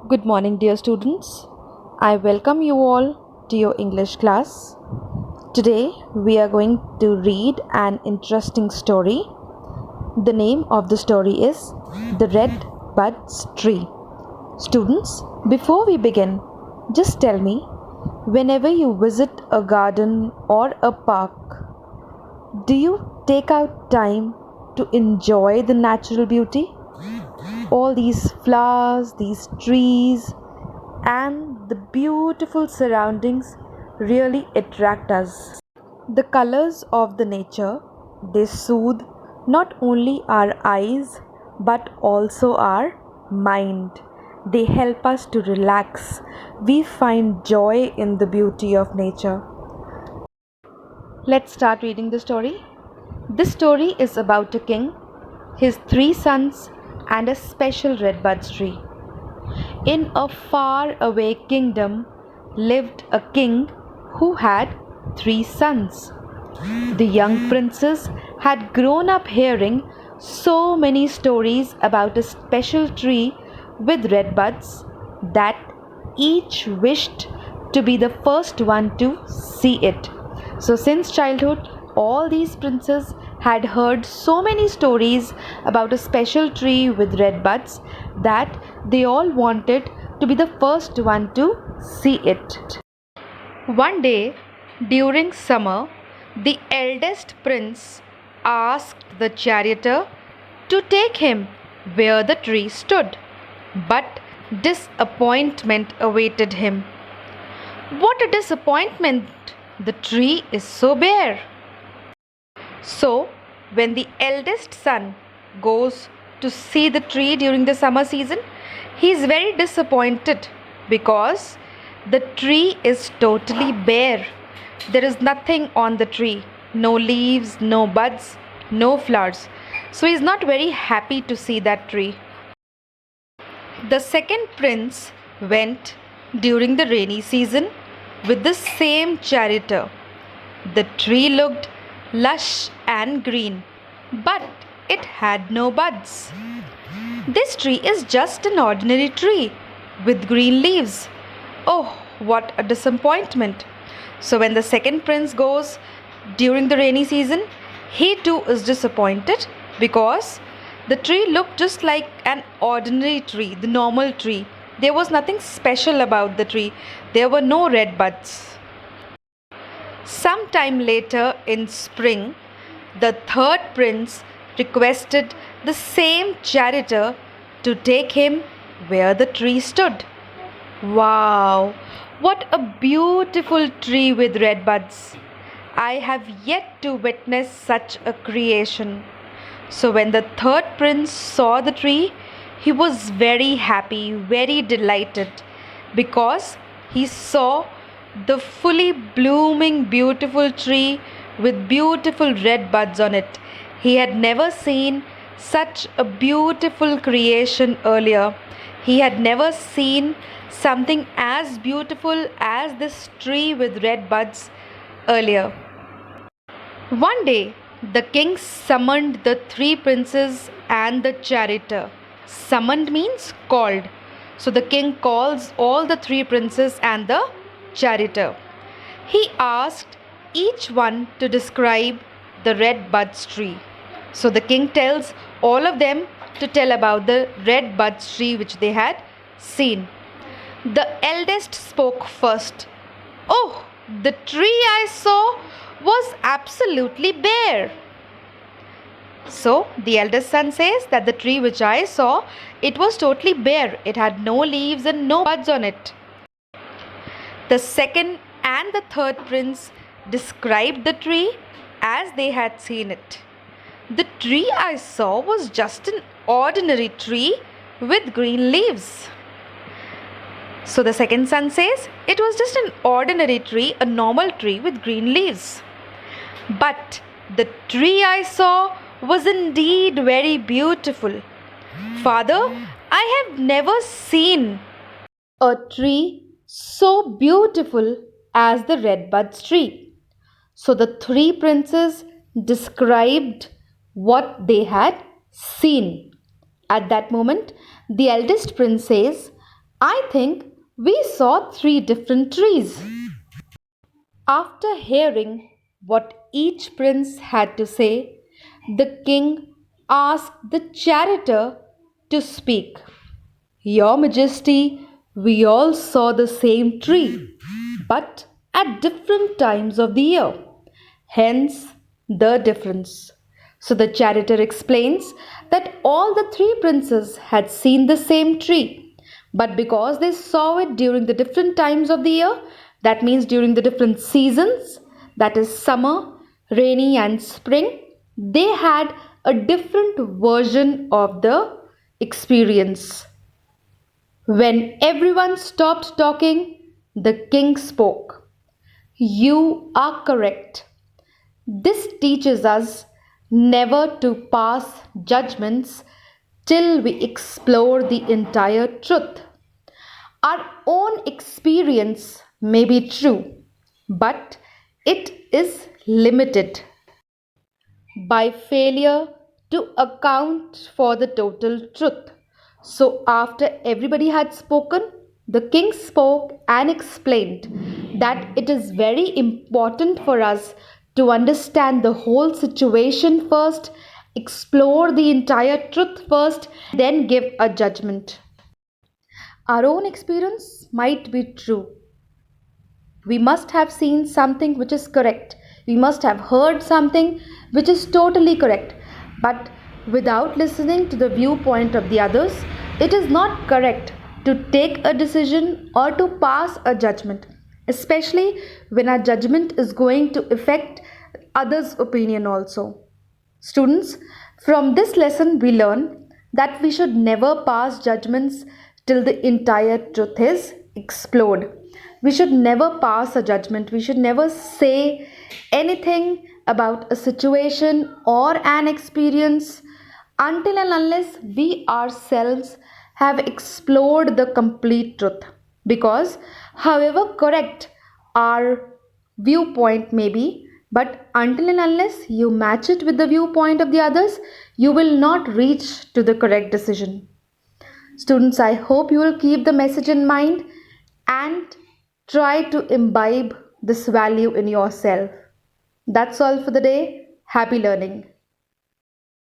Good morning, dear students. I welcome you all to your English class. Today, we are going to read an interesting story. The name of the story is The Red Buds Tree. Students, before we begin, just tell me, whenever you visit a garden or a park, do you take out time to enjoy the natural beauty? All these flowers, these trees, and the beautiful surroundings really attract us. The colors of the nature, they soothe not only our eyes but also our mind. They help us to relax. We find joy in the beauty of nature. Let's start reading the story. This story is about a king, his three sons, and a special redbud tree. In a far away kingdom lived a king who had three sons. The young princes had grown up hearing so many stories about a special tree with red buds that each wished to be the first one to see it. So, since childhood, all these princes had heard so many stories about a special tree with red buds that they all wanted to be the first one to see it. One day during summer, the eldest prince asked the charioteer to take him where the tree stood, but disappointment awaited him. What a disappointment! The tree is so bare. So, when the eldest son goes to see the tree during the summer season, he is very disappointed because the tree is totally bare. There is nothing on the tree, no leaves, no buds, no flowers. So, he is not very happy to see that tree. The second prince went during the rainy season with the same charioteer. The tree looked lush and green, but it had no buds. This tree is just an ordinary tree with green leaves. Oh, what a disappointment! So, when the second prince goes during the rainy season, he too is disappointed because the tree looked just like an ordinary tree, the normal tree. There was nothing special about the tree, there were no red buds. Sometime later in spring, the third prince requested the same charioteer to take him where the tree stood. Wow, what a beautiful tree with red buds! I have yet to witness such a creation. So, when the third prince saw the tree, he was very happy, very delighted because he saw the fully blooming beautiful tree with beautiful red buds on it. He had never seen such a beautiful creation earlier. He had never seen something as beautiful as this tree with red buds earlier. One day, the king summoned the three princes and the charioteer. Summoned means called. So the king calls all the three princes and the charioteer. He asked each one to describe the red buds tree. So the king tells all of them to tell about the red buds tree which they had seen. The eldest spoke first. Oh, the tree I saw was absolutely bare. So the eldest son says that the tree which I saw, it was totally bare. It had no leaves and no buds on it. The second and the third prince described the tree as they had seen it. The tree I saw was just an ordinary tree with green leaves. So the second son says it was just an ordinary tree, a normal tree with green leaves. But the tree I saw was indeed very beautiful. Father, I have never seen a tree so beautiful as the red buds tree. So the three princes described what they had seen. At that moment, the eldest prince says, I think we saw three different trees. After hearing what each prince had to say, the king asked the charioteer to speak. Your Majesty, we all saw the same tree, but at different times of the year. Hence the difference. So the charioteer explains that all the three princes had seen the same tree, but because they saw it during the different times of the year, that means during the different seasons, that is summer, rainy, and spring, they had a different version of the experience. When everyone stopped talking, the king spoke. You are correct. This teaches us never to pass judgments till we explore the entire truth. Our own experience may be true, but it is limited by failure to account for the total truth. So, after everybody had spoken, the king spoke and explained that it is very important for us to understand the whole situation first, explore the entire truth first, then give a judgment. Our own experience might be true. We must have seen something which is correct. We must have heard something which is totally correct. But without listening to the viewpoint of the others, it is not correct to take a decision or to pass a judgment, especially when our judgment is going to affect others' opinion also. Students, from this lesson we learn that we should never pass judgments till the entire truth is explored. We should never pass a judgment. We should never say anything about a situation or an experience until and unless we ourselves have explored the complete truth. Because, however correct our viewpoint may be, but until and unless you match it with the viewpoint of the others, you will not reach to the correct decision. Students, I hope you will keep the message in mind and try to imbibe this value in yourself. That's all for the day. Happy learning.